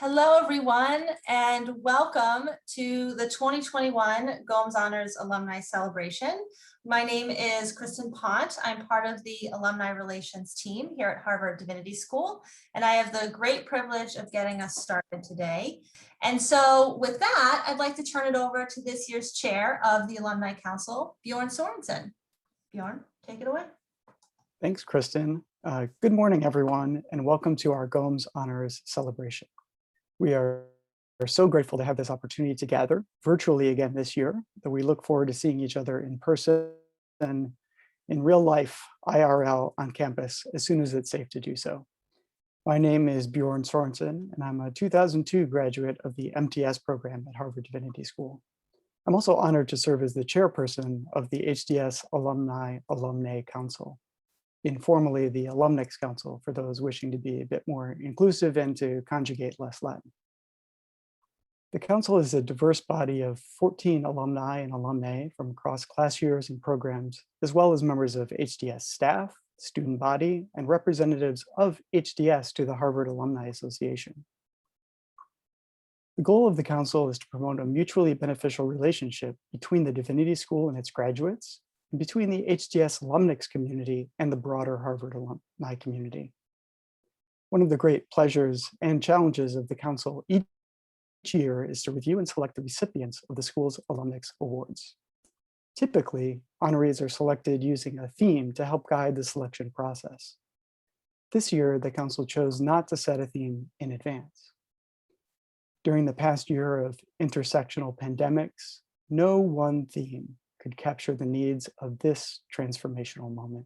Hello, everyone, and welcome to the 2021 Gomes Honors Alumni Celebration. My name is Kristen Pont. I'm part of the Alumni Relations team here at Harvard Divinity School, and I have the great privilege of getting us started today. And so with that, I'd like to turn it over to this year's chair of the Alumni Council, Bjorn Sorensen. Bjorn, take it away. Thanks, Kristen. Good morning, everyone, and welcome to our Gomes Honors Celebration. We are so grateful to have this opportunity to gather virtually again this year, that we look forward to seeing each other in person and in real life, IRL, on campus, as soon as it's safe to do so. My name is Bjorn Sorensen, and I'm a 2002 graduate of the MTS program at Harvard Divinity School. I'm also honored to serve as the chairperson of the HDS Alumnae Council, informally the Alumnae Council for those wishing to be a bit more inclusive and to conjugate less Latin. The council is a diverse body of 14 alumni and alumnae from across class years and programs, as well as members of HDS staff, student body, and representatives of HDS to the Harvard Alumni Association. The goal of the council is to promote a mutually beneficial relationship between the Divinity School and its graduates, and between the HDS alumnics community and the broader Harvard alumni community. One of the great pleasures and challenges of the council each year is to review and select the recipients of the school's alumnics awards. Typically, honorees are selected using a theme to help guide the selection process. This year, the council chose not to set a theme in advance. During the past year of intersectional pandemics, no one theme could capture the needs of this transformational moment.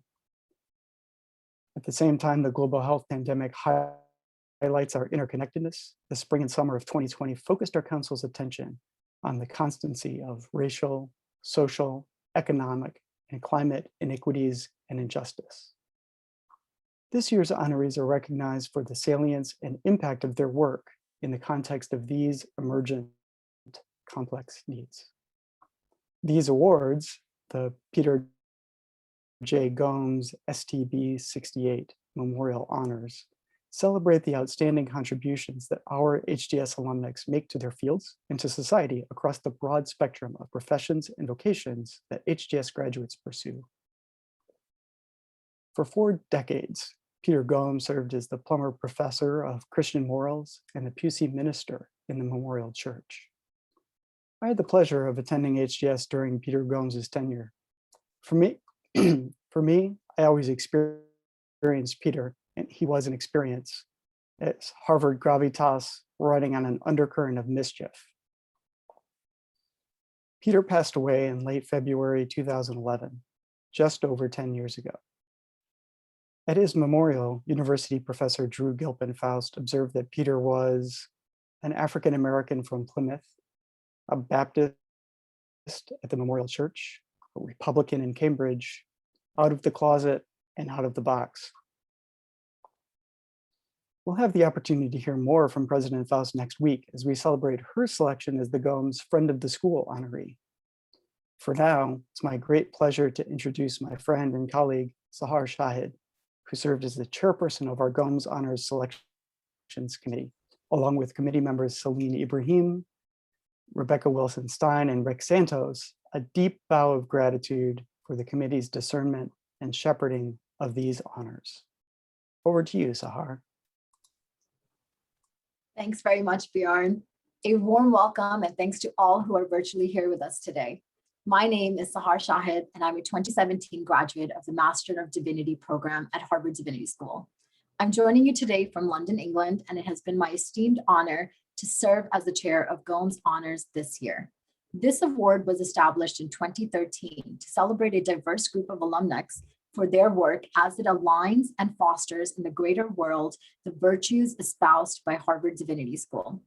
At the same time, the global health pandemic highlights our interconnectedness. The spring and summer of 2020 focused our council's attention on the constancy of racial, social, economic, and climate inequities and injustice. This year's honorees are recognized for the salience and impact of their work in the context of these emergent complex needs. These awards, the Peter J. Gomes STB 68 Memorial Honors, celebrate the outstanding contributions that our HDS alumnics make to their fields and to society across the broad spectrum of professions and vocations that HDS graduates pursue. For 4 decades, Peter Gomes served as the Plummer Professor of Christian Morals and the Pusey Minister in the Memorial Church. I had the pleasure of attending HDS during Peter Gomes's tenure. For me, I always experienced Peter, and he was an experience, as Harvard gravitas riding on an undercurrent of mischief. Peter passed away in late February 2011, just over 10 years ago. At his memorial, University professor Drew Gilpin-Faust observed that Peter was an African-American from Plymouth, a Baptist at the Memorial Church, a Republican in Cambridge, out of the closet and out of the box. We'll have the opportunity to hear more from President Faust next week as we celebrate her selection as the Gomes Friend of the School honoree. For now, it's my great pleasure to introduce my friend and colleague, Sahar Shahid, who served as the chairperson of our Gomes Honors Selections Committee, along with committee members Celine Ibrahim, Rebecca Wilson-Stein, and Rick Santos, a deep bow of gratitude for the committee's discernment and shepherding of these honors. Over to you, Sahar. Thanks very much, Bjorn. A warm welcome and thanks to all who are virtually here with us today. My name is Sahar Shahid, and I'm a 2017 graduate of the Master of Divinity program at Harvard Divinity School. I'm joining you today from London, England, and it has been my esteemed honor to serve as the chair of Gomes Honors this year. This award was established in 2013 to celebrate a diverse group of alumnics for their work as it aligns and fosters in the greater world the virtues espoused by Harvard Divinity School.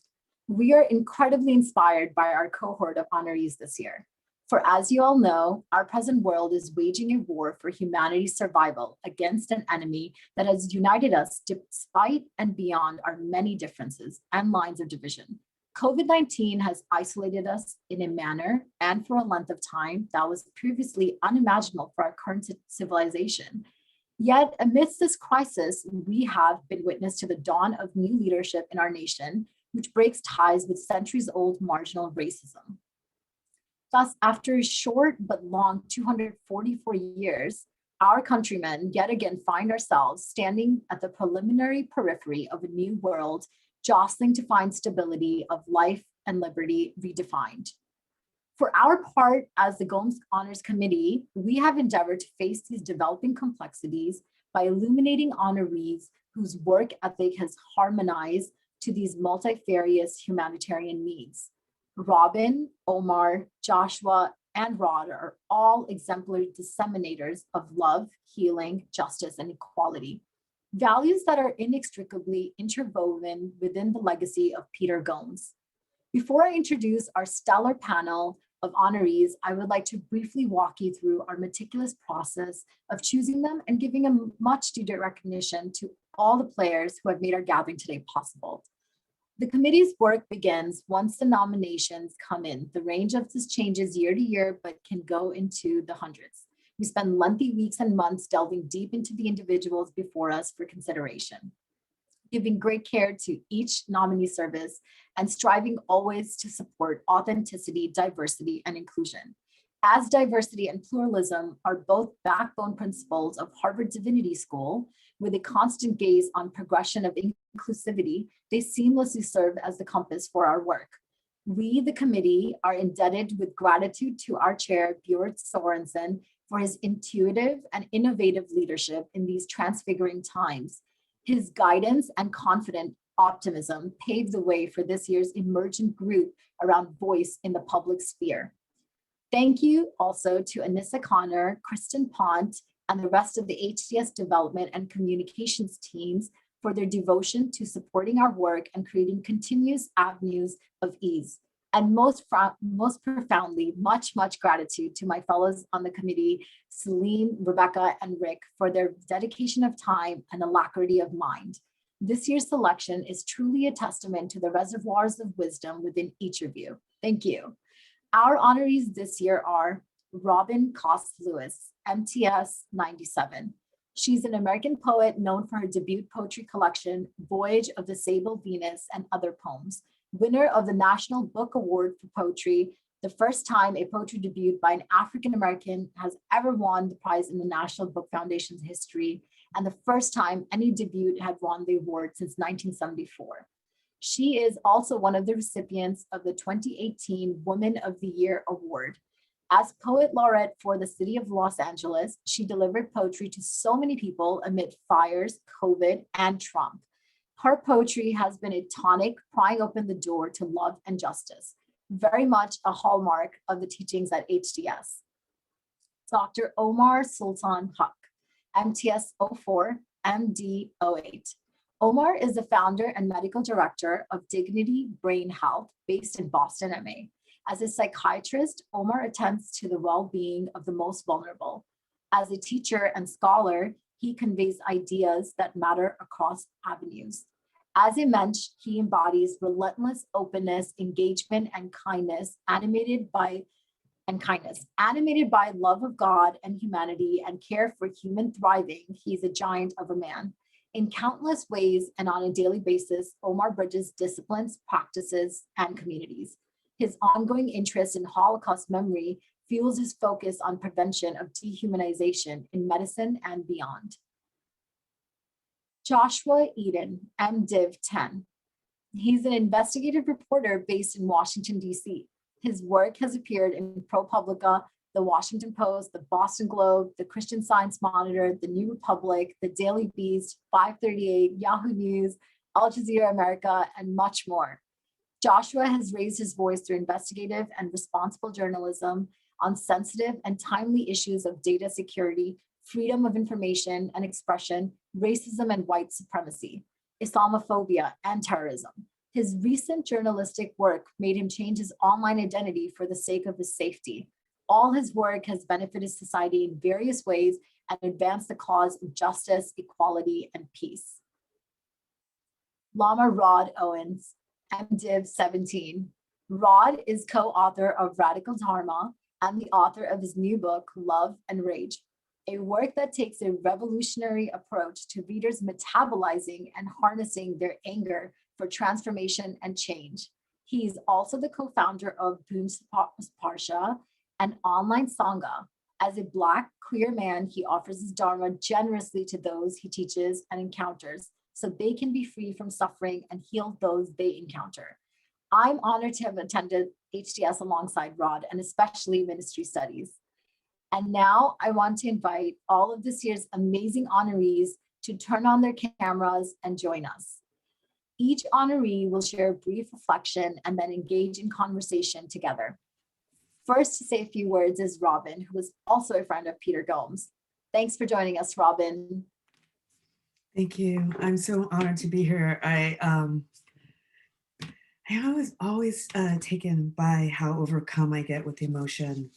We are incredibly inspired by our cohort of honorees this year. For as you all know, our present world is waging a war for humanity's survival against an enemy that has united us despite and beyond our many differences and lines of division. COVID-19 has isolated us in a manner and for a length of time that was previously unimaginable for our current civilization. Yet amidst this crisis, we have been witness to the dawn of new leadership in our nation, which breaks ties with centuries-old marginal racism. Thus, after a short but long 244 years, our countrymen yet again find ourselves standing at the preliminary periphery of a new world, jostling to find stability of life and liberty redefined. For our part, as the Gomes Honors Committee, we have endeavored to face these developing complexities by illuminating honorees whose work ethic has harmonized to these multifarious humanitarian needs. Robin, Omar, Joshua, and Rod are all exemplary disseminators of love, healing, justice, and equality, values that are inextricably interwoven within the legacy of Peter Gomes. Before I introduce our stellar panel of honorees, I would like to briefly walk you through our meticulous process of choosing them and giving a much due recognition to all the players who have made our gathering today possible. The committee's work begins once the nominations come in. The range of this changes year to year, but can go into the hundreds. We spend lengthy weeks and months delving deep into the individuals before us for consideration, giving great care to each nominee service and striving always to support authenticity, diversity, and inclusion. As diversity and pluralism are both backbone principles of Harvard Divinity School, with a constant gaze on progression of inclusivity, they seamlessly serve as the compass for our work. We, the committee, are indebted with gratitude to our chair, Björn Sorensen, for his intuitive and innovative leadership in these transfiguring times. His guidance and confident optimism paved the way for this year's emergent group around voice in the public sphere. Thank you also to Anissa Connor, Kristen Pont, and the rest of the HDS development and communications teams for their devotion to supporting our work and creating continuous avenues of ease. And most profoundly, much gratitude to my fellows on the committee, Celine, Rebecca, and Rick, for their dedication of time and alacrity of mind. This year's selection is truly a testament to the reservoirs of wisdom within each of you. Thank you. Our honorees this year are Robin Coste Lewis, MTS 97. She's an American poet known for her debut poetry collection, Voyage of the Sable Venus and Other Poems, winner of the National Book Award for Poetry, the first time a poetry debut by an African-American has ever won the prize in the National Book Foundation's history, and the first time any debut had won the award since 1974. She is also one of the recipients of the 2018 Woman of the Year Award. As poet laureate for the city of Los Angeles, she delivered poetry to so many people amid fires, COVID, and Trump. Her poetry has been a tonic prying open the door to love and justice, very much a hallmark of the teachings at HDS. Dr. Omar Sultan Haque, MTS 04, MD 08. Omar is the founder and medical director of Dignity Brain Health based in Boston, MA. As a psychiatrist, Omar attends to the well-being of the most vulnerable. As a teacher and scholar, he conveys ideas that matter across avenues. As a mensch, he embodies relentless openness, engagement, and kindness, animated by love of God and humanity and care for human thriving. He's a giant of a man. In countless ways and on a daily basis, Omar bridges disciplines, practices, and communities. His ongoing interest in Holocaust memory fuels his focus on prevention of dehumanization in medicine and beyond. Joshua Eaton, MDiv 10. He's an investigative reporter based in Washington, D.C. His work has appeared in ProPublica, the Washington Post, the Boston Globe, the Christian Science Monitor, the New Republic, the Daily Beast, 538, Yahoo News, Al Jazeera America, and much more. Joshua has raised his voice through investigative and responsible journalism on sensitive and timely issues of data security, freedom of information and expression, racism and white supremacy, Islamophobia, and terrorism. His recent journalistic work made him change his online identity for the sake of his safety. All his work has benefited society in various ways and advanced the cause of justice, equality, and peace. Lama Rod Owens, MDiv 17. Rod is co-author of Radical Dharma and the author of his new book, Love and Rage, a work that takes a revolutionary approach to readers metabolizing and harnessing their anger for transformation and change. He is also the co-founder of Boom Parsha, an online sangha. As a Black queer man, he offers his dharma generously to those he teaches and encounters so they can be free from suffering and heal those they encounter. I'm honored to have attended HDS alongside Rod, and especially ministry studies. And now I want to invite all of this year's amazing honorees to turn on their cameras and join us. Each honoree will share a brief reflection and then engage in conversation together. First to say a few words is Robin, who is also a friend of Peter Gomes. Thanks for joining us, Robin. Thank you. I'm so honored to be here. I was always taken by how overcome I get with emotion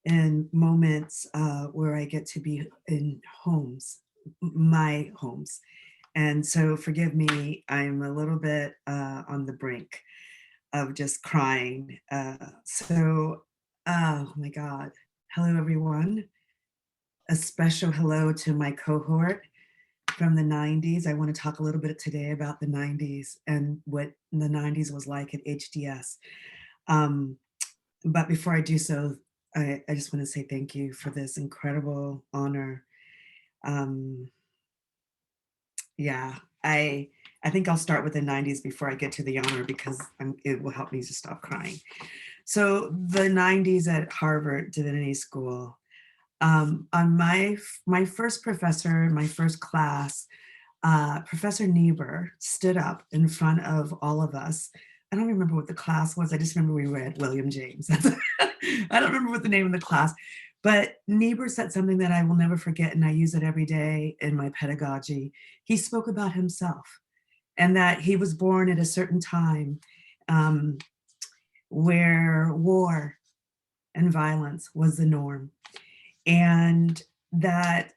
in moments where I get to be in homes, my homes. And so forgive me, I'm a little bit on the brink of just crying. Oh my God. Hello, everyone. A special hello to my cohort from the 90s. I want to talk a little bit today about the 90s and what the 90s was like at HDS. But before I do so, I just want to say thank you for this incredible honor. Yeah, I think I'll start with the 90s before I get to the honor because it will help me to stop crying. So the 90s at Harvard Divinity School, on my first professor, my first class, Professor Niebuhr stood up in front of all of us. I don't remember what the class was. I just remember we read William James. I don't remember what the name of the class, but Niebuhr said something that I will never forget, and I use it every day in my pedagogy. He spoke about himself and that he was born at a certain time where war and violence was the norm. And that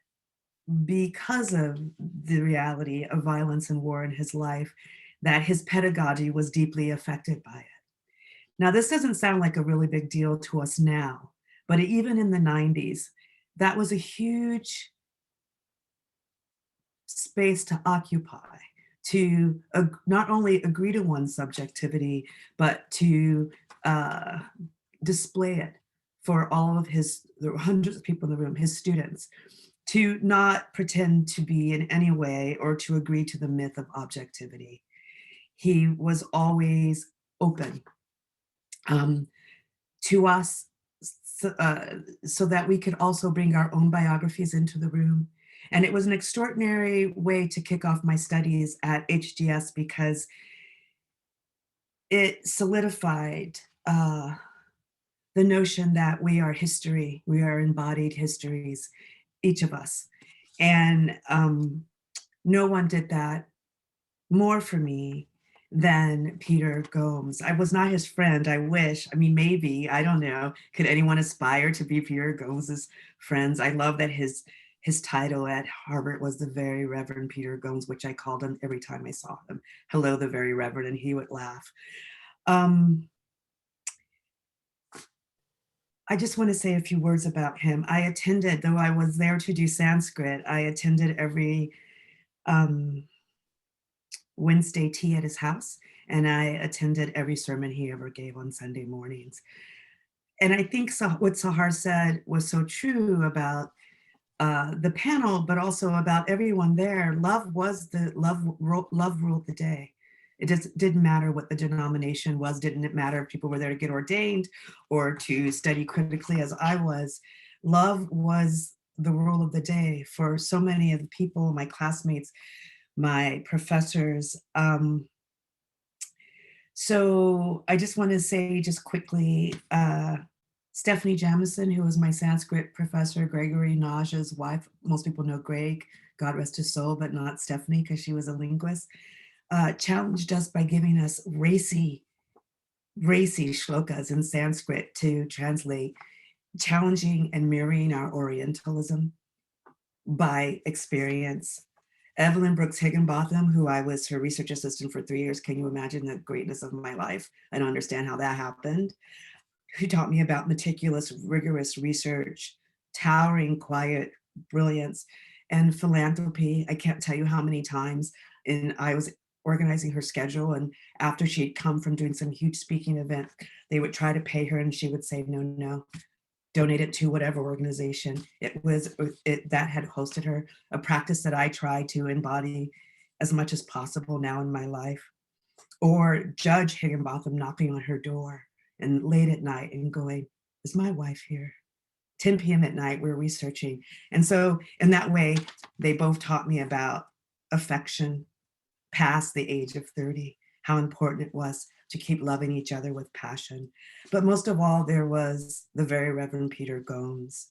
because of the reality of violence and war in his life, that his pedagogy was deeply affected by it. Now, this doesn't sound like a really big deal to us now, but even in the 90s, that was a huge space to occupy, to not only agree to one's subjectivity, but to display it for all of there were hundreds of people in the room, his students, to not pretend to be in any way or to agree to the myth of objectivity. He was always open to us so that we could also bring our own biographies into the room. And it was an extraordinary way to kick off my studies at HDS because it solidified the notion that we are history, we are embodied histories, each of us. And no one did that more for me than Peter Gomes. I was not his friend, I wish. I mean, maybe, I don't know. Could anyone aspire to be Peter Gomes's friends? I love that his title at Harvard was the Very Reverend Peter Gomes, which I called him every time I saw him. Hello, the Very Reverend, and he would laugh. I just want to say a few words about him. I attended, though I was there to do Sanskrit, I attended every Wednesday tea at his house, and I attended every sermon he ever gave on Sunday mornings. And I think what Sahar said was so true about the panel, but also about everyone there. Love ruled the day. It just didn't matter what the denomination was, didn't it matter if people were there to get ordained or to study critically as I was. Love was the rule of the day for so many of the people, my classmates, my professors. So I just want to say just quickly, Stephanie Jamieson, who was my Sanskrit professor, Gregory Naja's wife, most people know Greg, God rest his soul, but not Stephanie because she was a linguist, challenged us by giving us racy shlokas in Sanskrit to translate, challenging and mirroring our Orientalism by experience. Evelyn Brooks Higginbotham, who I was her research assistant for 3 years, can you imagine the greatness of my life? I don't understand how that happened. Who taught me about meticulous, rigorous research, towering, quiet brilliance, and philanthropy. I can't tell you how many times I was organizing her schedule. And after she'd come from doing some huge speaking event, they would try to pay her and she would say, no, no, donate it to whatever organization that had hosted her, a practice that I try to embody as much as possible now in my life. Or Judge Higginbotham knocking on her door and late at night and going, is my wife here? 10 p.m. at night, we're researching. And so in that way, they both taught me about affection past the age of 30, how important it was to keep loving each other with passion. But most of all, there was the very Reverend Peter Gomes.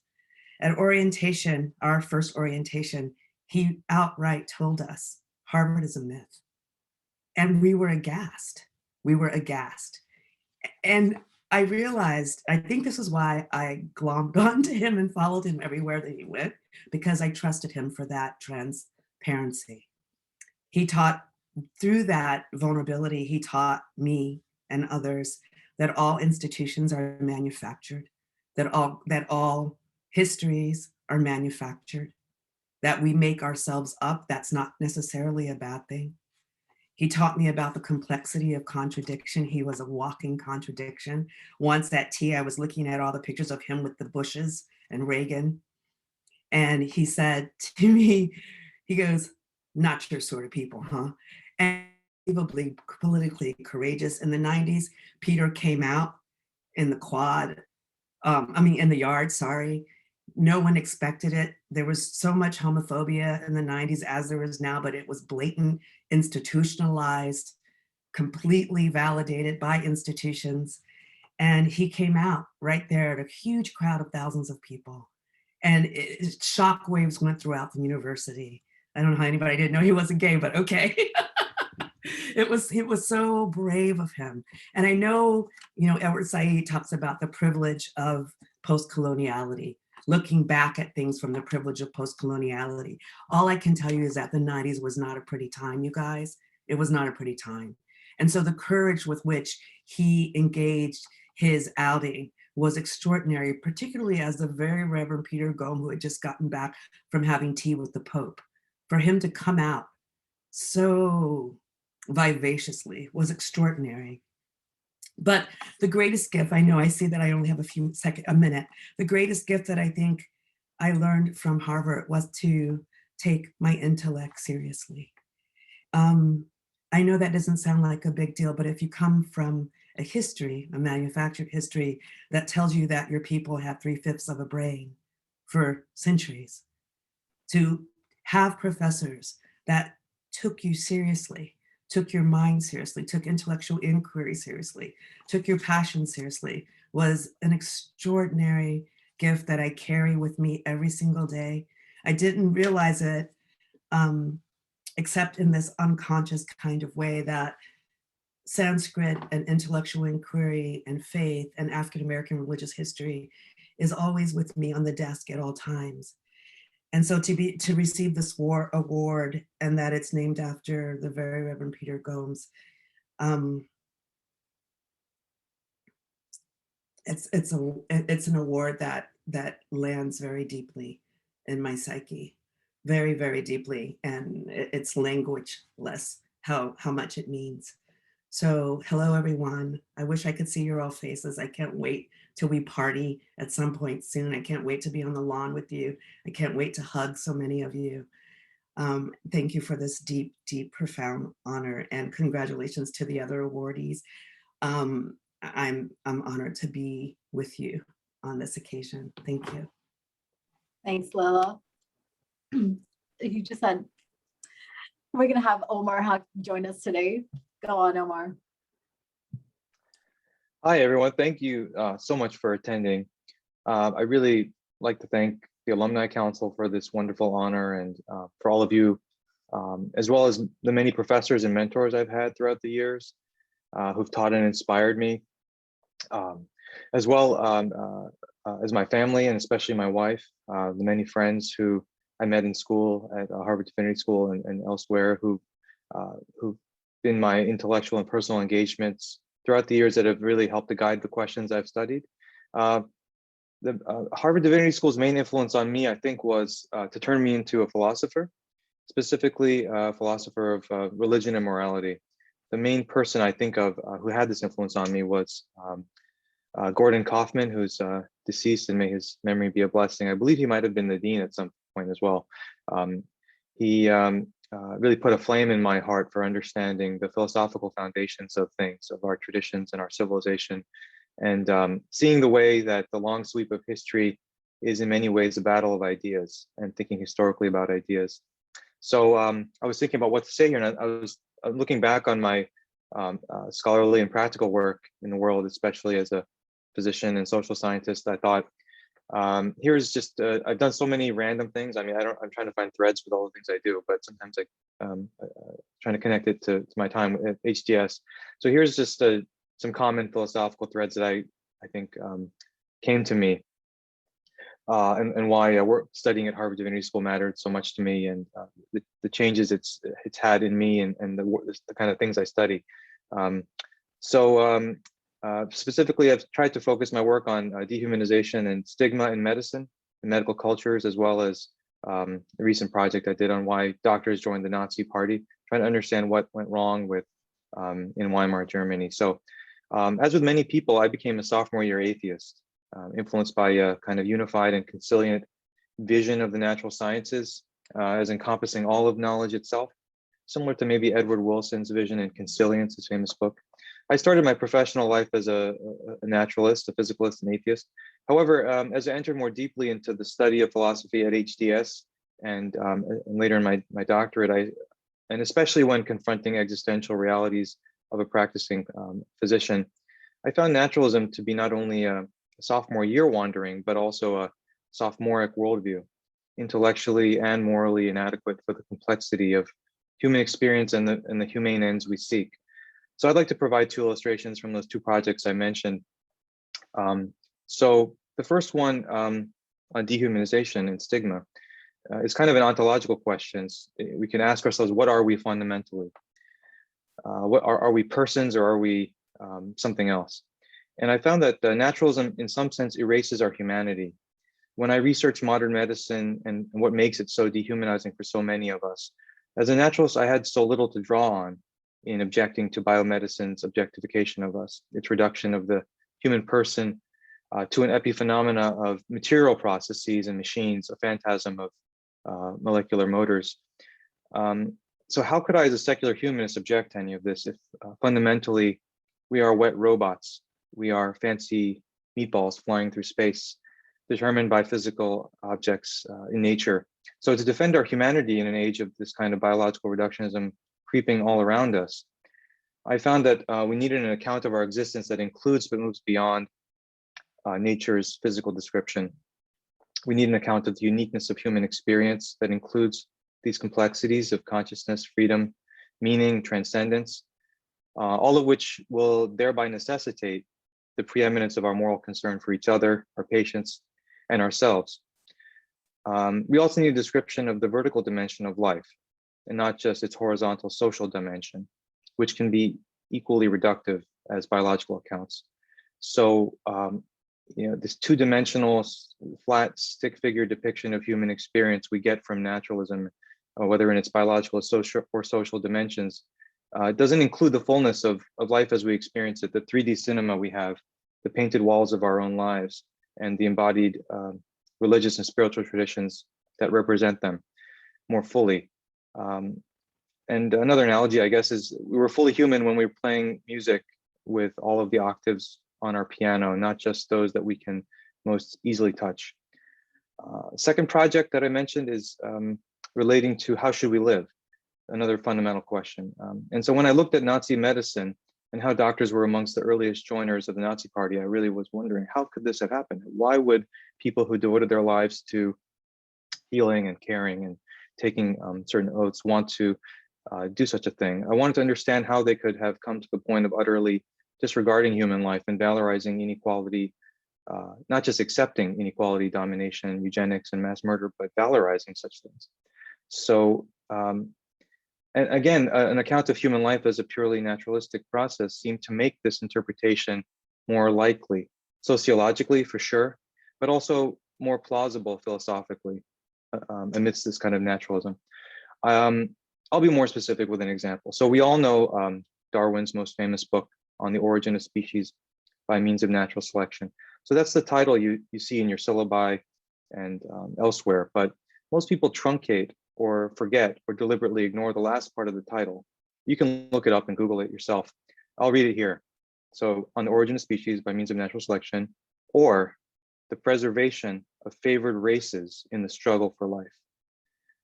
At orientation, our first orientation, he outright told us, Harvard is a myth. And we were aghast. We were aghast. And I realized, I think this is why I glommed onto him and followed him everywhere that he went, because I trusted him for that transparency. He taught, through that vulnerability, he taught me and others that all institutions are manufactured, that all histories are manufactured, that we make ourselves up. That's not necessarily a bad thing. He taught me about the complexity of contradiction. He was a walking contradiction. Once at tea, I was looking at all the pictures of him with the Bushes and Reagan. And he said to me, he goes, not your sort of people, huh? And unbelievably politically courageous. In the 90s, Peter came out in the quad, in the yard, sorry. No one expected it. There was so much homophobia in the 90s as there is now, but it was blatant, institutionalized, completely validated by institutions. And he came out right there at a huge crowd of thousands of people. And shock waves went throughout the university. I don't know how anybody didn't know he wasn't gay, but okay. It was so brave of him. And I know, Edward Said talks about the privilege of post-coloniality, looking back at things from the privilege of post-coloniality. All I can tell you is that the 90s was not a pretty time, you guys. It was not a pretty time. And so the courage with which he engaged his outing was extraordinary, particularly as the very Reverend Peter Gomes, who had just gotten back from having tea with the Pope, for him to come out so vivaciously was extraordinary. But the greatest gift, I know I see that I only have a minute. The greatest gift that I think I learned from Harvard was to take my intellect seriously. I know that doesn't sound like a big deal, but if you come from a history, a manufactured history that tells you that your people have 3/5 of a brain for centuries, to have professors that took you seriously, took your mind seriously, took intellectual inquiry seriously, took your passion seriously, was an extraordinary gift that I carry with me every single day. I didn't realize it, except in this unconscious kind of way, that Sanskrit and intellectual inquiry and faith and African-American religious history is always with me on the desk at all times. And so to receive this award, and that it's named after the very Reverend Peter Gomes, it's an award that lands very deeply in my psyche, very, very deeply, and it's languageless how much it means. So hello, everyone. I wish I could see your all faces. I can't wait till we party at some point soon. I can't wait to be on the lawn with you. I can't wait to hug so many of you. Thank you for this deep, deep, profound honor, and congratulations to the other awardees. I'm honored to be with you on this occasion. Thank you. Thanks, Lila. You just said we're going to have Omar Haque join us today. Go on, Omar. Hi, everyone. Thank you so much for attending. I really like to thank the Alumni Council for this wonderful honor, and for all of you, as well as the many professors and mentors I've had throughout the years who've taught and inspired me, as well as my family, and especially my wife, the many friends who I met in school at Harvard Divinity School and elsewhere who've been my intellectual and personal engagements throughout the years that have really helped to guide the questions I've studied. The Harvard Divinity School's main influence on me, I think, was to turn me into a philosopher. specifically a philosopher of religion and morality. The main person I think of who had this influence on me was Gordon Kaufman, who's deceased, and may his memory be a blessing. I believe he might have been the dean at some point as well. He really put a flame in my heart for understanding the philosophical foundations of things, of our traditions and our civilization, and seeing the way that the long sweep of history is in many ways a battle of ideas and thinking historically about ideas. So I was thinking about what to say here, and I was looking back on my scholarly and practical work in the world, especially as a physician and social scientist. I thought, here's just, I've done so many random things. I mean, I'm trying to find threads with all the things I do, but sometimes I'm trying to connect it to my time at HDS. So here's just some common philosophical threads that I think came to me, and why work studying at Harvard Divinity School mattered so much to me, and the changes it's had in me, and the kind of things I study. Specifically, I've tried to focus my work on dehumanization and stigma in medicine and medical cultures, as well as a recent project I did on why doctors joined the Nazi Party, trying to understand what went wrong with in Weimar, Germany. So as with many people, I became a sophomore year atheist, influenced by a kind of unified and conciliant vision of the natural sciences as encompassing all of knowledge itself, similar to maybe Edward Wilson's vision in Consilience, his famous book. I started my professional life as a naturalist, a physicalist, and atheist. However, as I entered more deeply into the study of philosophy at HDS and later in my doctorate, and especially when confronting existential realities of a practicing physician, I found naturalism to be not only a sophomore year wandering, but also a sophomoric worldview, intellectually and morally inadequate for the complexity of human experience and the humane ends we seek. So I'd like to provide two illustrations from those two projects I mentioned. So the first one on dehumanization and stigma is kind of an ontological question. We can ask ourselves, what are we fundamentally? What are we persons, or are we something else? And I found that naturalism in some sense erases our humanity. When I researched modern medicine and what makes it so dehumanizing for so many of us, as a naturalist, I had so little to draw on in objecting to biomedicine's objectification of us, its reduction of the human person to an epiphenomena of material processes and machines, a phantasm of molecular motors. So how could I, as a secular humanist, object to any of this if fundamentally we are wet robots? We are fancy meatballs flying through space, determined by physical objects in nature. So to defend our humanity in an age of this kind of biological reductionism creeping all around us, I found that we needed an account of our existence that includes but moves beyond nature's physical description. We need an account of the uniqueness of human experience that includes these complexities of consciousness, freedom, meaning, transcendence, all of which will thereby necessitate the preeminence of our moral concern for each other, our patients, and ourselves. We also need a description of the vertical dimension of life, and not just its horizontal social dimension, which can be equally reductive as biological accounts. So, this two-dimensional, flat, stick figure depiction of human experience we get from naturalism, whether in its biological or social dimensions, doesn't include the fullness of life as we experience it, the 3D cinema we have, the painted walls of our own lives, and the embodied religious and spiritual traditions that represent them more fully. And another analogy, I guess, is we were fully human when we were playing music with all of the octaves on our piano, not just those that we can most easily touch. Second project that I mentioned is relating to how should we live, another fundamental question. And so when I looked at Nazi medicine and how doctors were amongst the earliest joiners of the Nazi Party, I really was wondering, how could this have happened? Why would people who devoted their lives to healing and caring and taking certain oaths want to do such a thing? I wanted to understand how they could have come to the point of utterly disregarding human life and valorizing inequality, not just accepting inequality, domination, eugenics, and mass murder, but valorizing such things. So, and again, an account of human life as a purely naturalistic process seemed to make this interpretation more likely, sociologically for sure, but also more plausible philosophically amidst this kind of naturalism. I'll be more specific with an example. So we all know Darwin's most famous book on the origin of species by means of natural selection. So that's the title you see in your syllabi and elsewhere, but most people truncate or forget or deliberately ignore the last part of the title. You can look it up and Google it yourself. I'll read it here. So on the origin of species by means of natural selection, or the preservation of favored races in the struggle for life.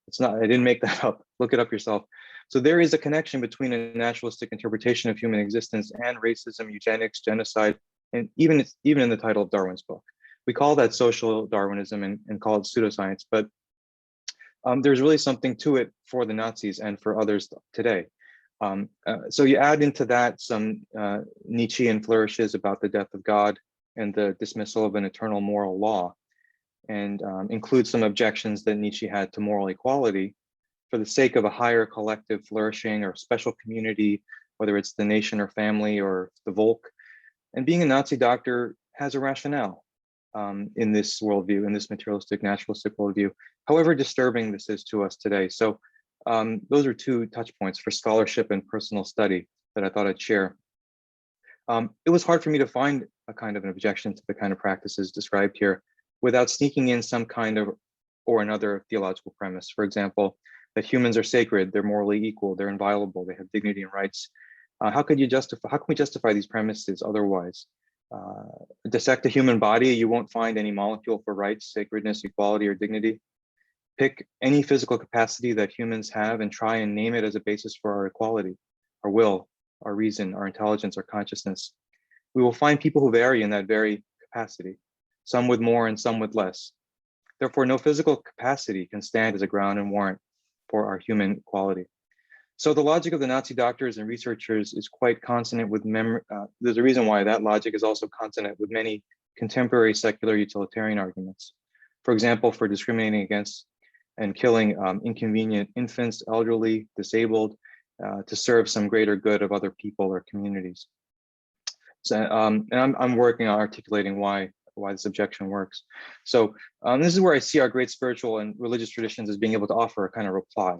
It's not, I didn't make that up. Look it up yourself. So there is a connection between a naturalistic interpretation of human existence and racism, eugenics, genocide, and even in the title of Darwin's book. We call that social Darwinism and call it pseudoscience, but there's really something to it for the Nazis and for others today. So you add into that some Nietzschean flourishes about the death of God and the dismissal of an eternal moral law, and include some objections that Nietzsche had to moral equality for the sake of a higher collective flourishing or special community, whether it's the nation or family or the Volk. And being a Nazi doctor has a rationale in this worldview, in this materialistic, naturalistic worldview, however disturbing this is to us today. So those are two touch points for scholarship and personal study that I thought I'd share. It was hard for me to find a kind of an objection to the kind of practices described here without sneaking in some kind of or another theological premise. For example, that humans are sacred, they're morally equal, they're inviolable, they have dignity and rights. How can we justify these premises otherwise? Dissect a human body, you won't find any molecule for rights, sacredness, equality, or dignity. Pick any physical capacity that humans have and try and name it as a basis for our equality, our will, our reason, our intelligence, our consciousness. We will find people who vary in that very capacity, some with more and some with less. Therefore, no physical capacity can stand as a ground and warrant for our human equality. So the logic of the Nazi doctors and researchers is quite consonant with there's a reason why that logic is also consonant with many contemporary secular utilitarian arguments. For example, for discriminating against and killing inconvenient infants, elderly, disabled, to serve some greater good of other people or communities. So, and I'm working on articulating why this objection works. So this is where I see our great spiritual and religious traditions as being able to offer a kind of reply,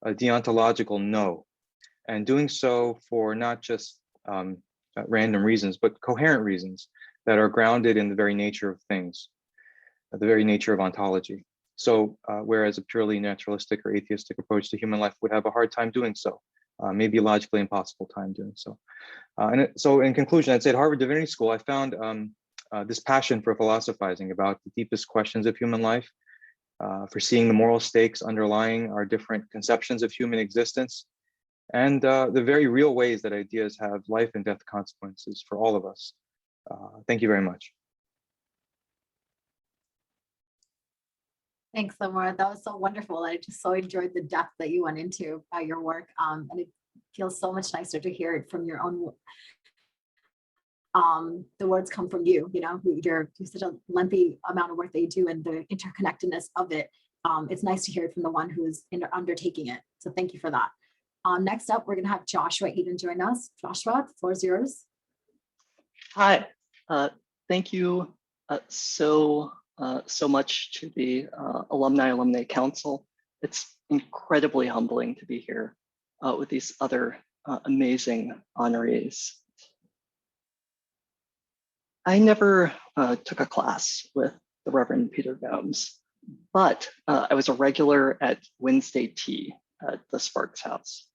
a deontological no, and doing so for not just random reasons, but coherent reasons that are grounded in the very nature of things, the very nature of ontology. So whereas a purely naturalistic or atheistic approach to human life would have a hard time doing so, maybe logically impossible time doing so. So in conclusion, I'd say at Harvard Divinity School, I found this passion for philosophizing about the deepest questions of human life, for seeing the moral stakes underlying our different conceptions of human existence, and the very real ways that ideas have life and death consequences for all of us. Thank you very much. Thanks, Omar. That was so wonderful. I just so enjoyed the depth that you went into your work. And it feels so much nicer to hear it from your own. The words come from you, you're such a lengthy amount of work that you do and the interconnectedness of it. It's nice to hear it from the one who's undertaking it. So thank you for that. Next up, we're going to have Joshua Eaton join us. Joshua, the floor is yours. Hi, thank you so much to the Alumni Council. It's incredibly humbling to be here with these other amazing honorees. I never took a class with the Reverend Peter Gomes, but I was a regular at Wednesday tea at the Sparks house.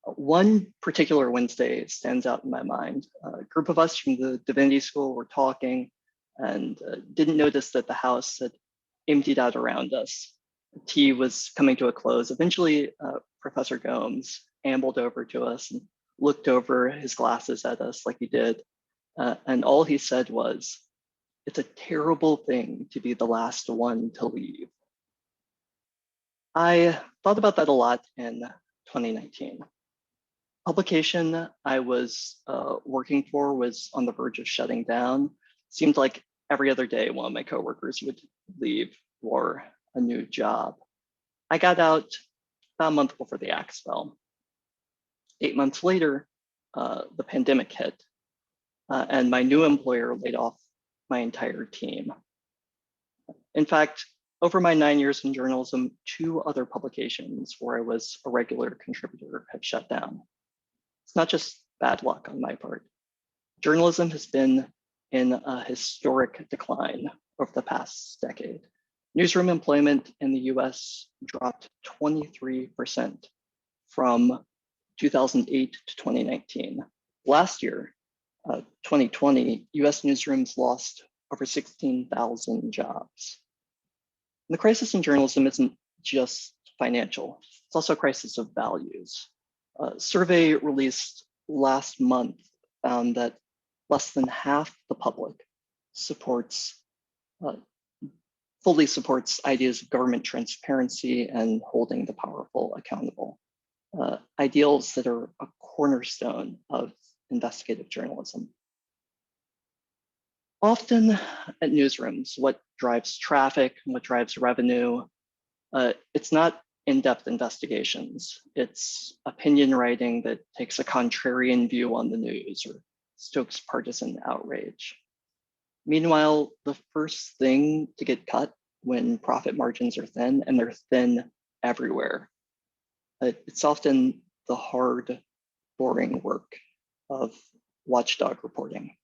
One particular Wednesday stands out in my mind. A group of us from the Divinity School were talking and didn't notice that the house had emptied out around us. Tea was coming to a close. Eventually, Professor Gomes ambled over to us and looked over his glasses at us like he did. And all he said was, "It's a terrible thing to be the last one to leave." I thought about that a lot in 2019. Publication I was working for was on the verge of shutting down. Seemed like every other day one of my coworkers would leave for a new job. I got out about a month before the axe fell. 8 months later, the pandemic hit. And my new employer laid off my entire team. In fact, over my 9 years in journalism, 2 other publications where I was a regular contributor have shut down. It's not just bad luck on my part. Journalism has been in a historic decline over the past decade. Newsroom employment in the US dropped 23% from 2008 to 2019. Last year, 2020, US newsrooms lost over 16,000 jobs. And the crisis in journalism isn't just financial, it's also a crisis of values. A survey released last month found that less than half the public fully supports ideas of government transparency and holding the powerful accountable, ideals that are a cornerstone of investigative journalism. Often at newsrooms, what drives traffic, what drives revenue, it's not in-depth investigations. It's opinion writing that takes a contrarian view on the news or stokes partisan outrage. Meanwhile, the first thing to get cut when profit margins are thin, and they're thin everywhere, it's often the hard, boring work of watchdog reporting.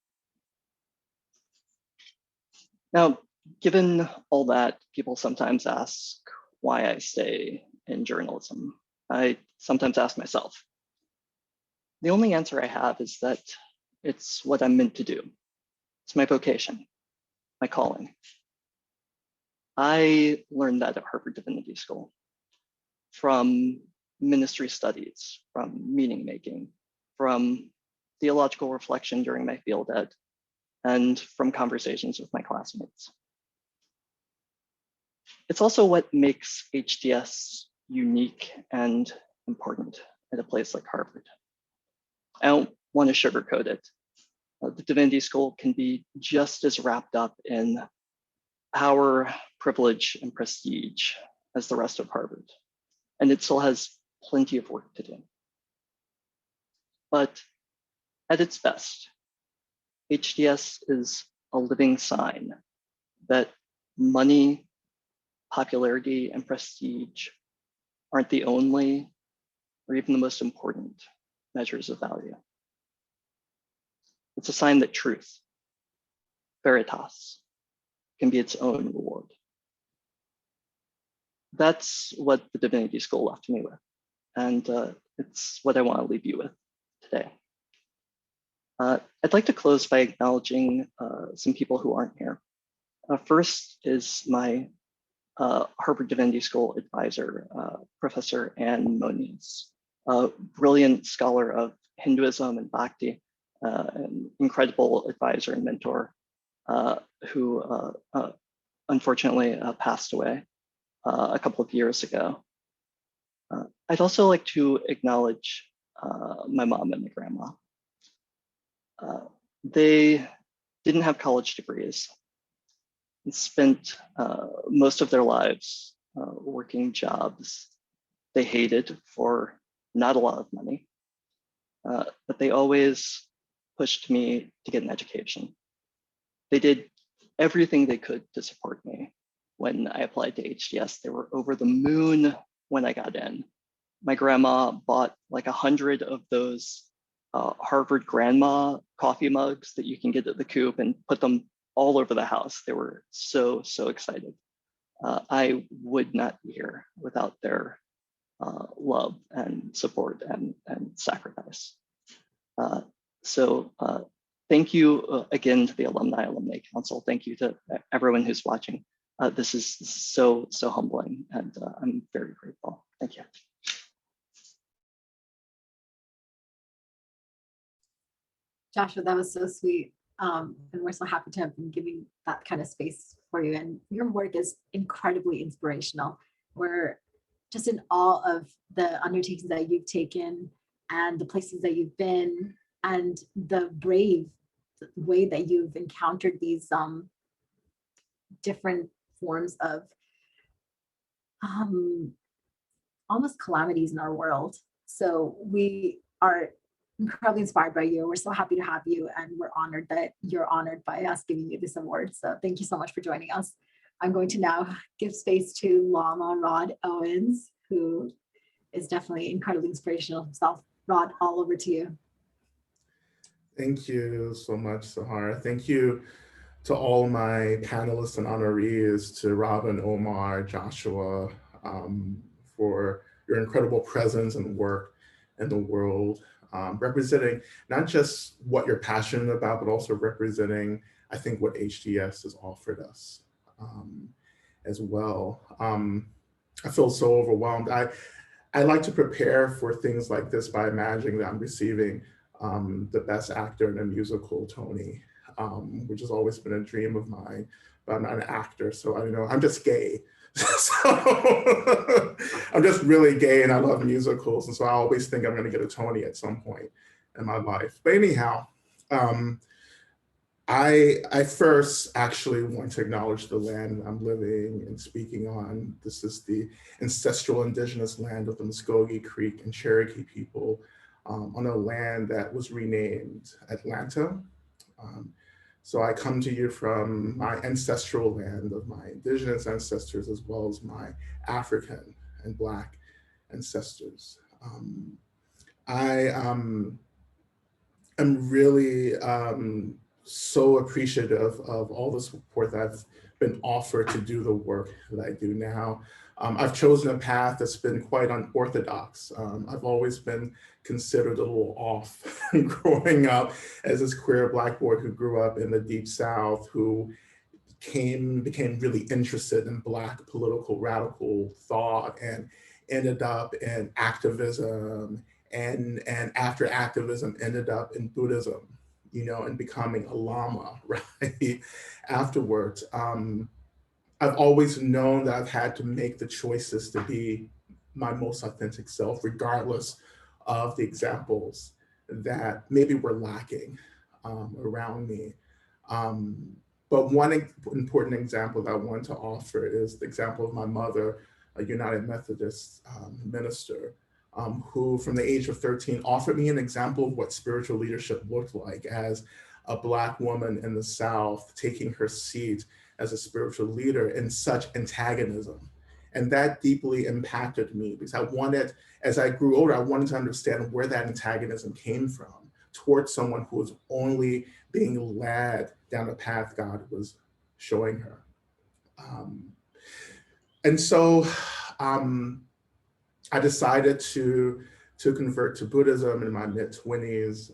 Now, given all that, people sometimes ask why I stay in journalism. I sometimes ask myself. The only answer I have is that it's what I'm meant to do. It's my vocation, my calling. I learned that at Harvard Divinity School from ministry studies, from meaning making, from theological reflection during my field ed, and from conversations with my classmates. It's also what makes HDS unique and important at a place like Harvard. I don't want to sugarcoat it. The Divinity School can be just as wrapped up in power, privilege, and prestige as the rest of Harvard. And it still has plenty of work to do. But at its best, HDS is a living sign that money, popularity, and prestige aren't the only or even the most important measures of value. It's a sign that truth, veritas, can be its own reward. That's what the Divinity School left me with, and it's what I want to leave you with today. I'd like to close by acknowledging some people who aren't here. First is my Harvard Divinity School advisor, Professor Anne Moniz, a brilliant scholar of Hinduism and Bhakti, an incredible advisor and mentor who unfortunately passed away a couple of years ago. I'd also like to acknowledge my mom and my grandma. They didn't have college degrees and spent most of their lives working jobs they hated for not a lot of money, but they always pushed me to get an education. They did everything they could to support me. When I applied to HDS, they were over the moon when I got in. My grandma bought like 100 of those Harvard grandma coffee mugs that you can get at the Coop and put them all over the house. They were so excited. I would not be here without their love and support and sacrifice. So thank you again to the Alumni Council. Thank you to everyone who's watching. This is so humbling, and I'm very grateful. Thank you. Joshua, that was so sweet. And we're so happy to have been giving that kind of space for you. And your work is incredibly inspirational. We're just in awe of the undertakings that you've taken and the places that you've been and the brave way that you've encountered these different forms of almost calamities in our world. So we are incredibly inspired by you. We're so happy to have you, and we're honored that you're honored by us giving you this award. So thank you so much for joining us. I'm going to now give space to Lama Rod Owens, who is definitely incredibly inspirational himself. Rod, all over to you. Thank you so much, Sahar. Thank you to all my panelists and honorees, to Robin, Omar, Joshua, for your incredible presence and work in the world, representing not just what you're passionate about, but also representing, I think, what HDS has offered us as well. I feel so overwhelmed. I like to prepare for things like this by imagining that I'm receiving the Best Actor in a Musical Tony, which has always been a dream of mine, but I'm not an actor, so I know I'm just gay. So I'm just really gay and I love musicals, and so I always think I'm gonna get a Tony at some point in my life. But anyhow, I first actually want to acknowledge the land I'm living and speaking on. This is the ancestral indigenous land of the Muskogee Creek and Cherokee people, on a land that was renamed Atlanta. So I come to you from my ancestral land of my indigenous ancestors, as well as my African and Black ancestors. I am really so appreciative of all the support that I've been offered to do the work that I do now. I've chosen a path that's been quite unorthodox. I've always been considered a little off growing up as this queer Black boy who grew up in the Deep South, who became really interested in Black political radical thought and ended up in activism, and after activism ended up in Buddhism, you know, and becoming a Lama, right, afterwards. I've always known that I've had to make the choices to be my most authentic self, regardless of the examples that maybe were lacking around me. But one important example that I want to offer is the example of my mother, a United Methodist minister, who from the age of 13 offered me an example of what spiritual leadership looked like as a Black woman in the South, taking her seat as a spiritual leader in such antagonism. And that deeply impacted me because I wanted, as I grew older, I wanted to understand where that antagonism came from towards someone who was only being led down a path God was showing her. And so I decided to convert to Buddhism in my mid-20s,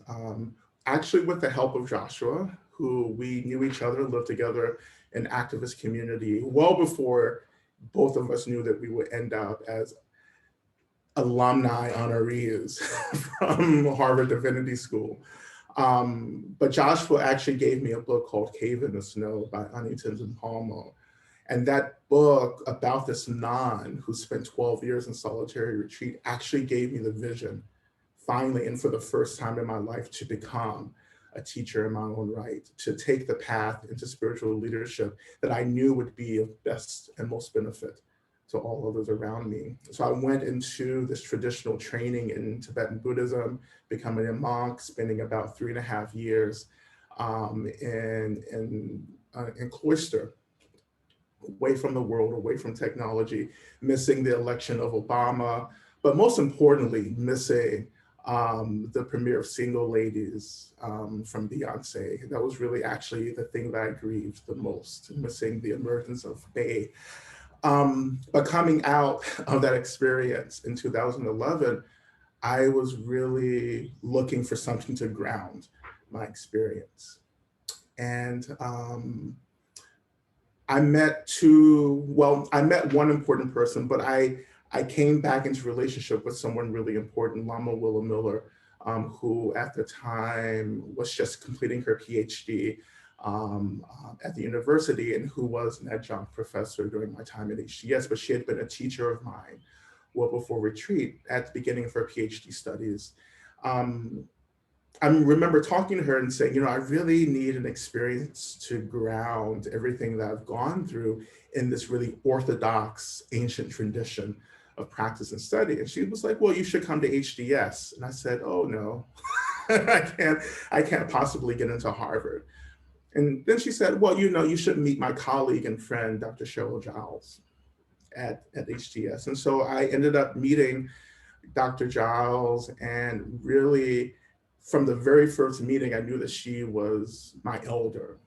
actually with the help of Joshua, who we knew each other, lived together in activist community well before both of us knew that we would end up as alumni honorees from Harvard Divinity School. But Joshua actually gave me a book called Cave in the Snow by Huntington and Palmo. And that book about this nun who spent 12 years in solitary retreat actually gave me the vision, finally, and for the first time in my life, to become a teacher in my own right, to take the path into spiritual leadership that I knew would be of best and most benefit to all others around me. So I went into this traditional training in Tibetan Buddhism, becoming a monk, spending about 3.5 years in cloister, away from the world, away from technology, missing the election of Obama, but most importantly, missing the premiere of Single Ladies from Beyonce. That was really actually the thing that I grieved the most, missing the emergence of Bey. But coming out of that experience in 2011, I was really looking for something to ground my experience. And I met one important person, but I came back into relationship with someone really important, Lama Willa Miller, who at the time was just completing her PhD at the university and who was an adjunct professor during my time at HDS, but she had been a teacher of mine well before retreat at the beginning of her PhD studies. I remember talking to her and saying, you know, I really need an experience to ground everything that I've gone through in this really orthodox ancient tradition of practice and study. And she was like, well, you should come to HDS. And I said, oh no, I can't possibly get into Harvard. And then she said, well, you know, you should meet my colleague and friend, Dr. Cheryl Giles at HDS. And so I ended up meeting Dr. Giles, and really from the very first meeting, I knew that she was my elder,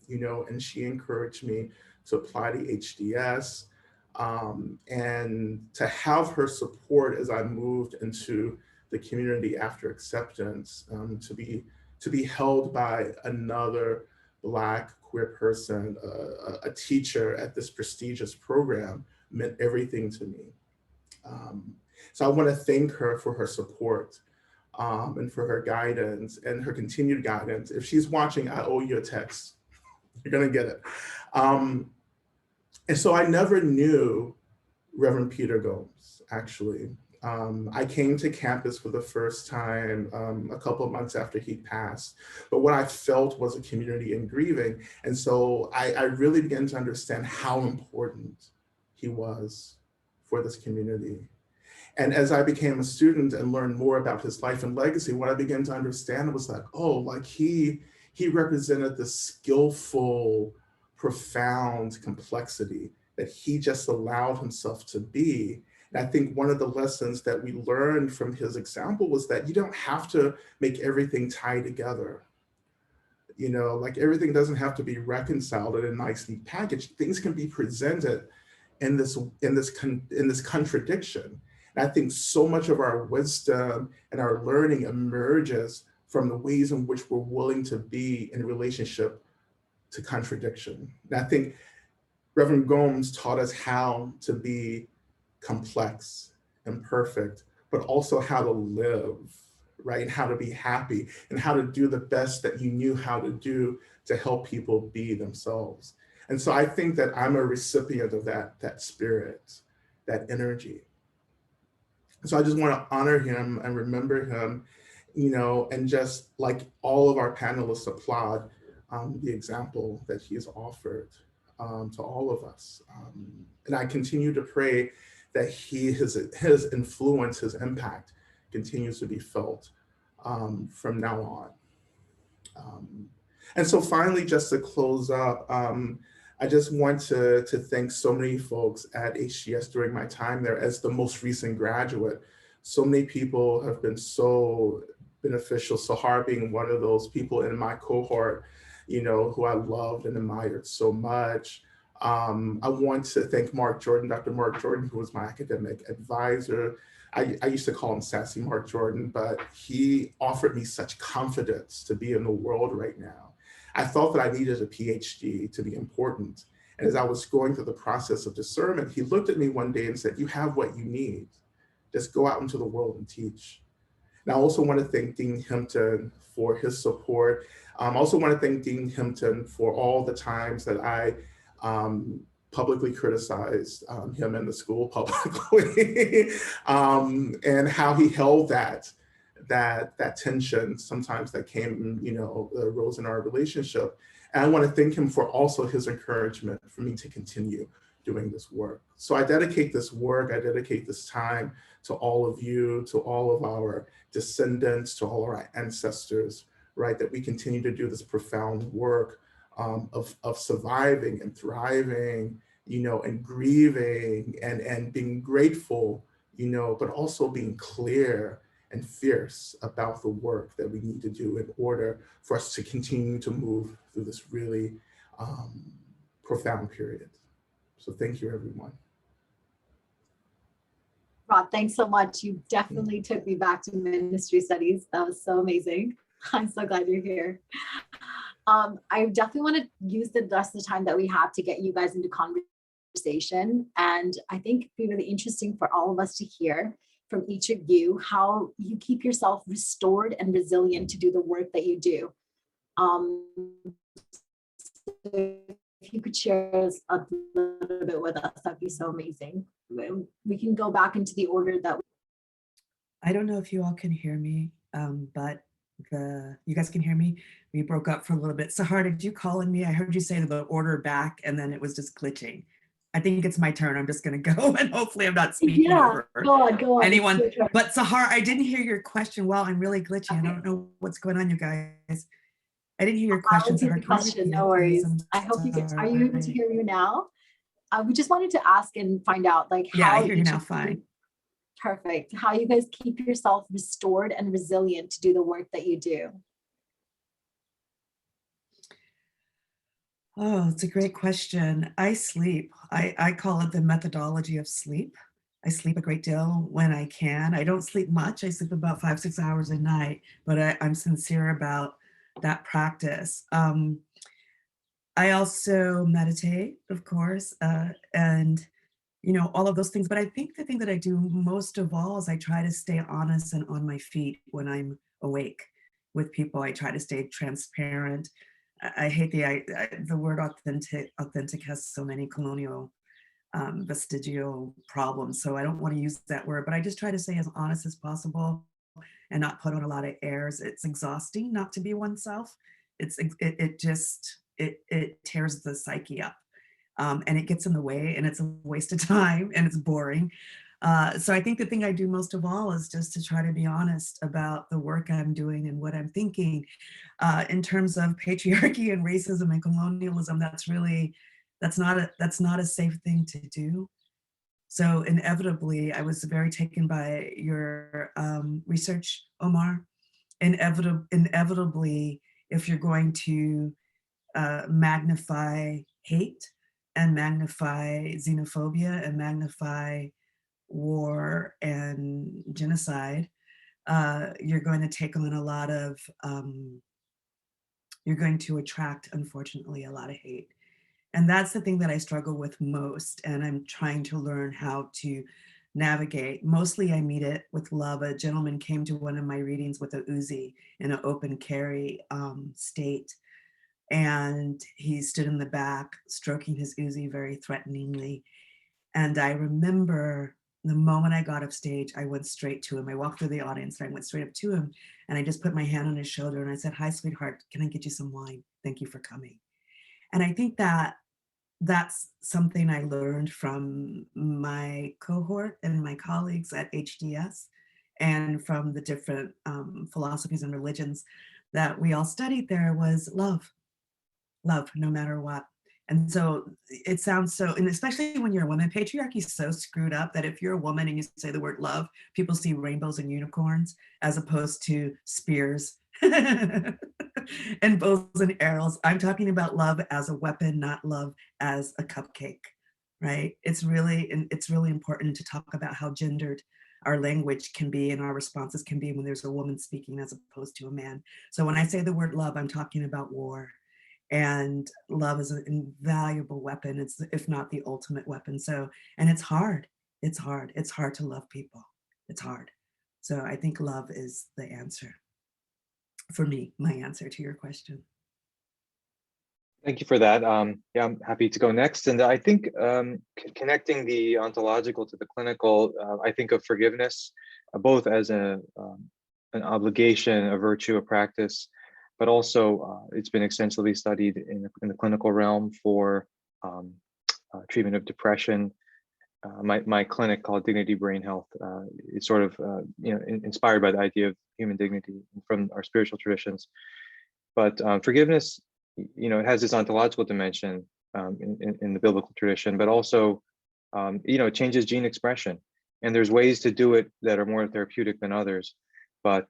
you know, and she encouraged me to apply to HDS and to have her support as I moved into the community after acceptance, to be held by another Black queer person, a teacher at this prestigious program, meant everything to me. So I want to thank her for her support and for her guidance and her continued guidance. If she's watching, I owe you a text. You're going to get it. And so I never knew Reverend Peter Gomes, actually. I came to campus for the first time a couple of months after he passed, but what I felt was a community in grieving. And so I really began to understand how important he was for this community. And as I became a student and learned more about his life and legacy, what I began to understand was like, oh, like he represented the skillful, profound complexity that he just allowed himself to be. And I think one of the lessons that we learned from his example was that you don't have to make everything tie together. You know, like everything doesn't have to be reconciled in a nice, neat package. Things can be presented in this contradiction. And I think so much of our wisdom and our learning emerges from the ways in which we're willing to be in relationship to contradiction. And I think Reverend Gomes taught us how to be complex and perfect, but also how to live, right? And how to be happy and how to do the best that you knew how to do to help people be themselves. And so I think that I'm a recipient of that spirit, that energy. So I just want to honor him and remember him, you know, and just like all of our panelists applaud the example that he has offered to all of us. And I continue to pray that his influence, his impact continues to be felt from now on. And so finally, just to close up, I just want to thank so many folks at HDS during my time there as the most recent graduate. So many people have been so beneficial, Sahar being one of those people in my cohort, you know, who I loved and admired so much. I want to thank Mark Jordan, Dr. Mark Jordan, who was my academic advisor. I used to call him Sassy Mark Jordan, but he offered me such confidence to be in the world right now. I thought that I needed a PhD to be important. And as I was going through the process of discernment, he looked at me one day and said, you have what you need. Just go out into the world and teach. And I also want to thank Dean Himpton for his support. I also want to thank Dean Himpton for all the times that I publicly criticized him in the school publicly and how he held that tension sometimes that came, you know, rose in our relationship. And I want to thank him for also his encouragement for me to continue doing this work. So I dedicate this work, I dedicate this time to all of you, to all of our descendants, to all of our ancestors, right? That we continue to do this profound work of surviving and thriving, you know, and grieving and being grateful, you know, but also being clear and fierce about the work that we need to do in order for us to continue to move through this really profound period. So thank you, everyone. Rod, thanks so much. You definitely took me back to ministry studies. That was so amazing. I'm so glad you're here. I definitely want to use the rest of the time that we have to get you guys into conversation. And I think it'd be really interesting for all of us to hear from each of you how you keep yourself restored and resilient to do the work that you do. If you could share a little bit with us, that'd be so amazing. We can go back into the order that I don't know if you all can hear me, but you guys can hear me. We broke up for a little bit. Sahar, did you call on me? I heard you say the order back and then it was just glitching. I think it's my turn. I'm just going to go and hopefully I'm not speaking over go on. anyone. But Sahar, I didn't hear your question. Well, I'm really glitching. Okay. I don't know what's going on, you guys. I didn't hear your I'll question, repeat Sahar. the Can you question, repeat no it, please? worries. I'm I hope you can, are you able to sorry. hear me now? We just wanted to ask and find out like Yeah, I how hear you each now of fine. perfect, how you guys keep yourself restored and resilient to do the work that you do. Oh, it's a great question. I sleep. I call it the methodology of sleep. I sleep a great deal when I can. I don't sleep much. I sleep about 5-6 hours a night, but I'm sincere about that practice. I also meditate, of course, and all of those things. But I think the thing that I do most of all is I try to stay honest and on my feet when I'm awake with people. I try to stay transparent. I hate the word authentic. Authentic has so many colonial vestigial problems, so I don't want to use that word. But I just try to stay as honest as possible and not put on a lot of airs. It's exhausting not to be oneself. It tears the psyche up, and it gets in the way, and it's a waste of time, and it's boring. So I think the thing I do most of all is just to try to be honest about the work I'm doing and what I'm thinking. In terms of patriarchy and racism and colonialism, that's not a safe thing to do. So inevitably, I was very taken by your research, Omar. Inevitably, if you're going to magnify hate and magnify xenophobia and magnify war and genocide, you're going to take on a lot of, you're going to attract, unfortunately, a lot of hate. And that's the thing that I struggle with most. And I'm trying to learn how to navigate. Mostly I meet it with love. A gentleman came to one of my readings with a Uzi in an open carry state. And he stood in the back, stroking his Uzi very threateningly. And I remember the moment I got off stage, I went straight to him. I walked through the audience and I went straight up to him. And I just put my hand on his shoulder and I said, "Hi, sweetheart, can I get you some wine? Thank you for coming." And I think that that's something I learned from my cohort and my colleagues at HDS and from the different philosophies and religions that we all studied there was love no matter what. And so it sounds so, and especially when you're a woman, patriarchy is so screwed up that if you're a woman and you say the word love, people see rainbows and unicorns as opposed to spears and bows and arrows. I'm talking about love as a weapon, not love as a cupcake, right? It's really important to talk about how gendered our language can be and our responses can be when there's a woman speaking as opposed to a man. So when I say the word love, I'm talking about war. And love is an invaluable weapon. It's, if not the ultimate weapon. So, and it's hard. It's hard to love people. It's hard. So I think love is the answer for me, my answer to your question. Thank you for that. Yeah, I'm happy to go next. And I think connecting the ontological to the clinical, I think of forgiveness, both as an obligation, a virtue, a practice, but also it's been extensively studied in the clinical realm for treatment of depression. My clinic called Dignity Brain Health is sort of inspired by the idea of human dignity from our spiritual traditions. But forgiveness, it has this ontological dimension in the biblical tradition, but also it changes gene expression, and there's ways to do it that are more therapeutic than others. But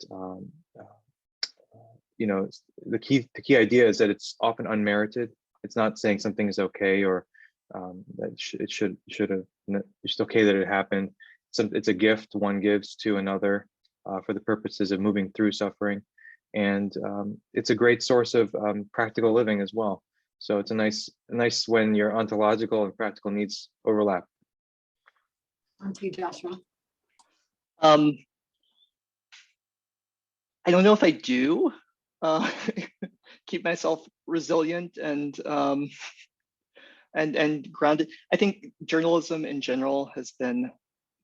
the key idea is that it's often unmerited. It's not saying something is okay or that it's okay that it happened. It's a gift one gives to another for the purposes of moving through suffering, and it's a great source of practical living as well. So it's a nice when your ontological and practical needs overlap. On to you, Joshua. I don't know if I do keep myself resilient and grounded. I think journalism in general has been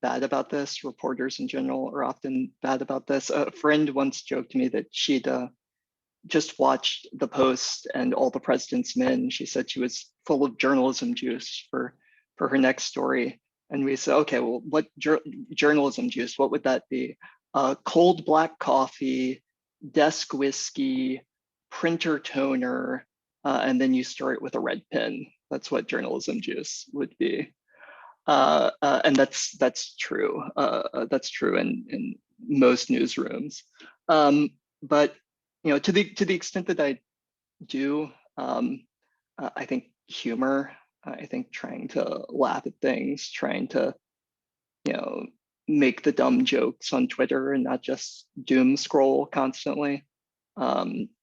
bad about this. Reporters in general are often bad about this. A friend once joked to me that she'd just watched The Post and All the President's Men. She said she was full of journalism juice for her next story. And we said, okay, well, what journalism juice? What would that be? Cold black coffee, desk whiskey, printer toner, and then you start with a red pen. That's what journalism juice would be. And that's true. That's true in most newsrooms. But to the extent that I do, I think humor. I think trying to laugh at things, trying to make the dumb jokes on Twitter and not just doom scroll constantly.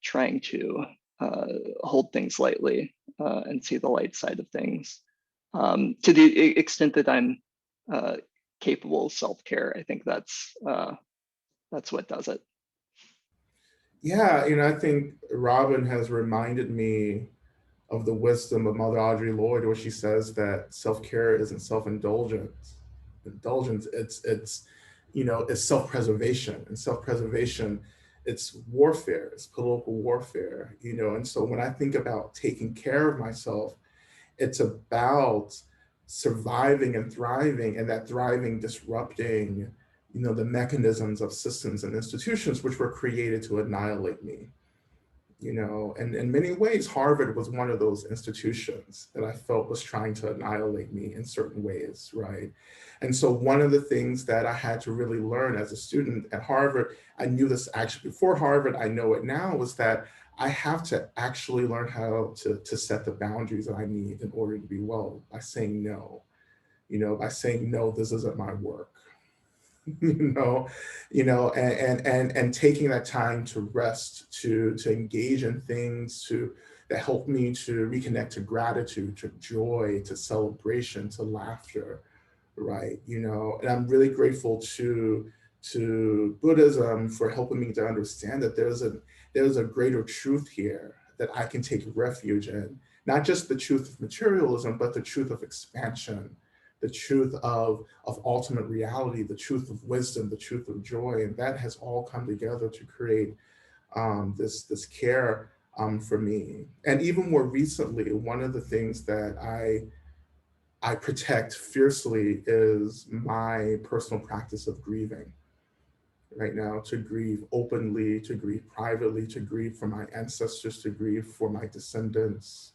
Trying to hold things lightly and see the light side of things. To the extent that I'm capable of self-care, I think that's what does it. Yeah, I think Robin has reminded me of the wisdom of Mother Audre Lorde, where she says that self-care isn't self-indulgence. It's self-preservation, and self-preservation, it's warfare, it's political warfare, and so when I think about taking care of myself, it's about surviving and thriving, and that thriving disrupting, the mechanisms of systems and institutions which were created to annihilate me. And in many ways, Harvard was one of those institutions that I felt was trying to annihilate me in certain ways, right? And so one of the things that I had to really learn as a student at Harvard, I knew this actually before Harvard, I know it now, was that I have to actually learn how to set the boundaries that I need in order to be well, by saying no, by saying, no, this isn't my work. And taking that time to rest, to engage in things that help me to reconnect to gratitude, to joy, to celebration, to laughter, right? And I'm really grateful to Buddhism for helping me to understand that there's a greater truth here that I can take refuge in, not just the truth of materialism, but the truth of expansion, the truth of ultimate reality, the truth of wisdom, the truth of joy. And that has all come together to create this care for me. And even more recently, one of the things that I protect fiercely is my personal practice of grieving. Right now, to grieve openly, to grieve privately, to grieve for my ancestors, to grieve for my descendants,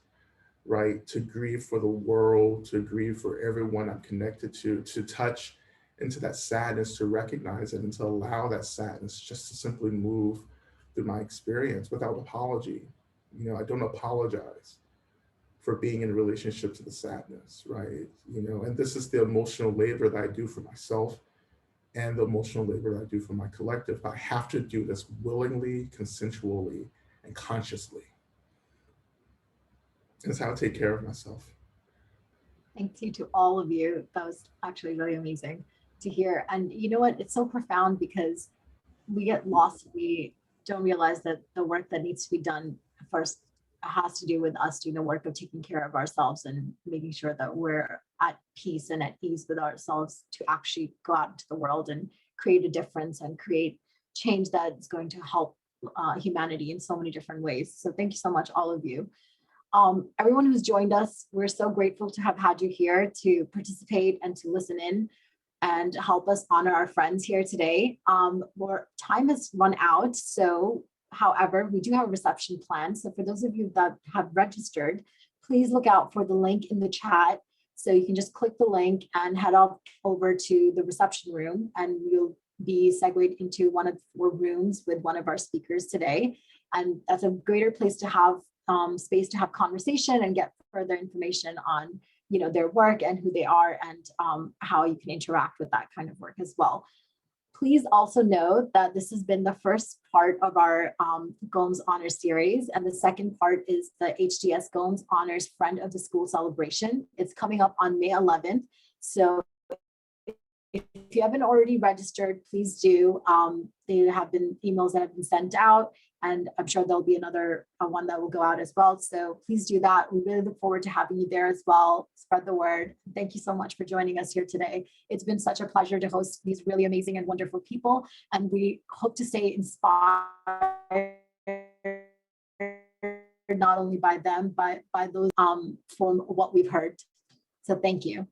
right? To grieve for the world, to grieve for everyone I'm connected to touch into that sadness, to recognize it, and to allow that sadness just to simply move through my experience without apology. I don't apologize for being in relationship to the sadness, right? And this is the emotional labor that I do for myself and the emotional labor that I do for my collective. But I have to do this willingly, consensually, and consciously. That's how I take care of myself. Thank you to all of you. That was actually really amazing to hear. And you know what? It's so profound because we get lost. We don't realize that the work that needs to be done first has to do with us doing the work of taking care of ourselves and making sure that we're at peace and at ease with ourselves to actually go out into the world and create a difference and create change that's going to help humanity in so many different ways. So thank you so much, all of you. Everyone who's joined us, we're so grateful to have had you here to participate and to listen in and help us honor our friends here today. Our time has run out, so however, we do have a reception plan. So for those of you that have registered, please look out for the link in the chat. So you can just click the link and head off over to the reception room, and you'll be segued into one of the 4 rooms with one of our speakers today. And that's a greater place to have space to have conversation and get further information on their work and who they are and how you can interact with that kind of work as well. Please also note that this has been the first part of our Gomes Honors series, and the second part is the HDS Gomes Honors Friend of the School celebration. It's coming up on May 11th. So if you haven't already registered, please do. There have been emails that have been sent out, and I'm sure there'll be another one that will go out as well. So please do that. We really look forward to having you there as well. Spread the word. Thank you so much for joining us here today. It's been such a pleasure to host these really amazing and wonderful people, and we hope to stay inspired not only by them, but by those from what we've heard. So thank you.